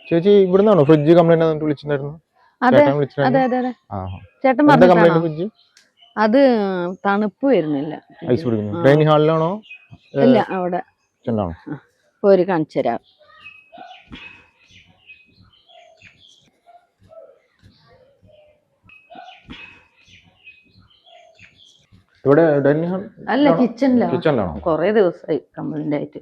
ചേച്ചി ഇവിടുന്നാണോ fridge complaint ആണെന്ന് വിളിച്ചിട്ടുണ്ടായിരുന്നു? അതെ ചേട്ടൻ അതെ വിളിച്ചിട്ടുണ്ടായിരുന്നു. അതെ ആ ചേട്ടൻ എന്താ പറഞ്ഞിട്ടാണോ? Complaint fridge? അത് തണുപ്പ് വരുന്നില്ല. ഐസ് കുടിക്കുന്നു. ഡൈനിങ് ഹാളിലാണോ? ഇല്ല, അവിടെ ചെന്നാണോ? ഒരു കാണിച്ചു തരാം. ഇവിടെ ഡൈനിങ് ഹാൾ അല്ല, കിച്ചണിലാണോ? കിച്ചണിലാണോ? കൊറേ ദിവസമായി കംപ്ലൈന്റ് ആയിട്ട്.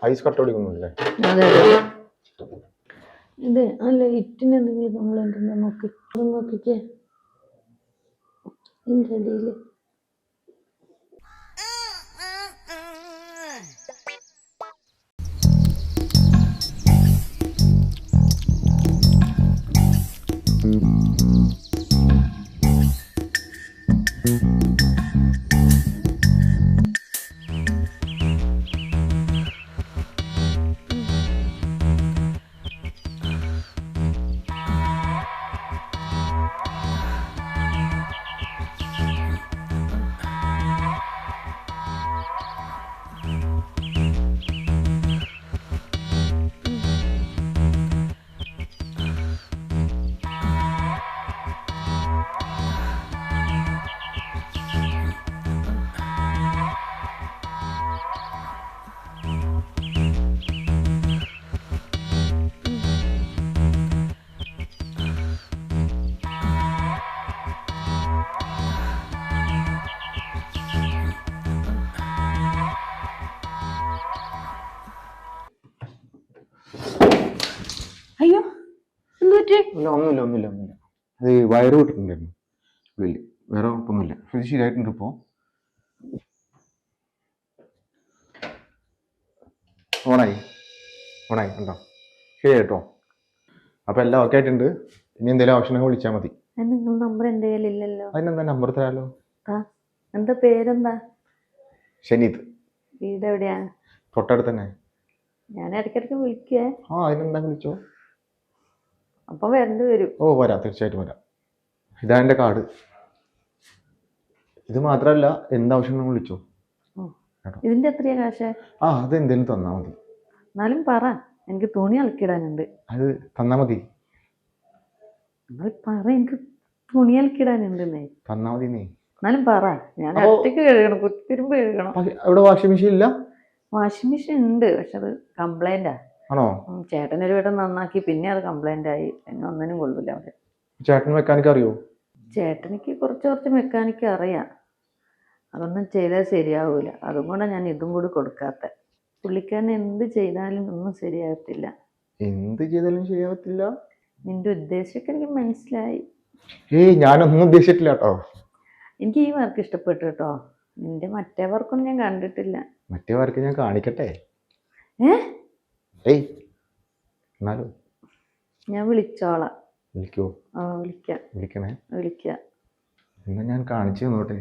ഐസ് കട്ട പിടിക്കുന്നില്ലേ? അതെ ഇത് അല്ല, ഇറ്റിന് എന്തെങ്കിലും കംപ്ലൈന്റ് ഉണ്ടോ നോക്കിക്കേ. ഇതിന്റെ ഇടയില് അയ്യോ ഒന്നുമില്ല. അത് വയറ് വിട്ടിട്ടുണ്ടായിരുന്നു ഉള്ളില്. വേറെ കുഴപ്പമൊന്നുമില്ല. ഫ്രിഡ്ജ് ശരിയായിട്ടുണ്ട് ഇപ്പോ. ഓണായി ഉണ്ടോ? ശരിയായിട്ടോ. അപ്പൊ എല്ലാം ഓക്കെ ആയിട്ടുണ്ട്. ഇനി എന്തെങ്കിലും ആവശ്യം വിളിച്ചാൽ മതി. നിങ്ങൾ നമ്പർ എന്റെ കയ്യിലില്ലല്ലോ. അതിനെന്താ നമ്പർ തരാലോ. എന്താ പേരെന്താ? ഷനീത്. വീട് എവിടെയാ? തൊട്ടടുത്ത് തന്നെ. ഞാൻ ഇടയ്ക്കിടയ്ക്ക് വിളിക്കേ. അതിനെന്താ വിളിച്ചോ. അപ്പൊ വരേണ്ടി വരും. വരാം, തീർച്ചയായിട്ടും വരാം. ഇതാ എന്റെ കാർഡ്. ഇത് മാത്രല്ല, എന്താവശ്യം വിളിച്ചോ. ഇതിന്റെ എത്രയാ കാശ്? അത് എന്തേലും തന്നാ മതി. എന്നാലും പറ, എനിക്ക് തുണി അലക്കിടാനുണ്ട്. അത് തന്നാ മതി. പറ, എനിക്ക് തുണി അലക്കിടാനുണ്ട്. തന്നാ മതി നീ. എന്നാലും പറ, ഞാൻ ഒറ്റയ്ക്ക് കഴുകണം, കുത്തിരുമ്പ് കഴുകണം. ഇവിടെ വാഷിംഗ് മെഷീൻ ഇല്ല? വാഷിംഗ് മെഷീൻ ഉണ്ട്, പക്ഷെ അത് കംപ്ലൈന്റാ. ആണോ? ചേട്ടൻ ഒരു വട്ടം നന്നാക്കി, പിന്നെ അത് കംപ്ലൈന്റ് ആയി. എന്നെ ഒന്നിനും കൊള്ളില്ല അവിടെ. ചേട്ടൻ മെക്കാനിക് അറിയോ? ചേട്ടനിക്ക് കുറച്ച് മെക്കാനിക്ക് അറിയാം. അതൊന്നും ചെയ്താൽ ശരിയാവൂല. അതുകൊണ്ടാണ് ഞാൻ ഇതും കൂടി കൊടുക്കാത്ത. പുള്ളിക്കാരൻ എന്ത് ചെയ്താലും ഒന്നും ശരിയാകത്തില്ല. എന്ത് ചെയ്താലും ശരിയാവത്തില്ല? നിന്റെ ഉദ്ദേശമൊക്കെ എനിക്ക് മനസ്സിലായി. ഞാനൊന്നും ഉദ്ദേശിച്ചിട്ടില്ല കേട്ടോ. എനിക്ക് ഈ വർക്ക് ഇഷ്ടപ്പെട്ടു കേട്ടോ. നിന്റെ മറ്റേ വർക്കൊന്നും ഞാൻ കണ്ടിട്ടില്ല. മറ്റേ വർക്ക് ഞാൻ കാണിക്കട്ടെ? എന്നാലും ഞാൻ വിളിച്ചോളാം. വിളിക്കോ? വിളിക്കാം. വിളിക്കണേ. വിളിക്കാം. എന്നാ ഞാൻ കാണിച്ചു തന്നോട്ടെ.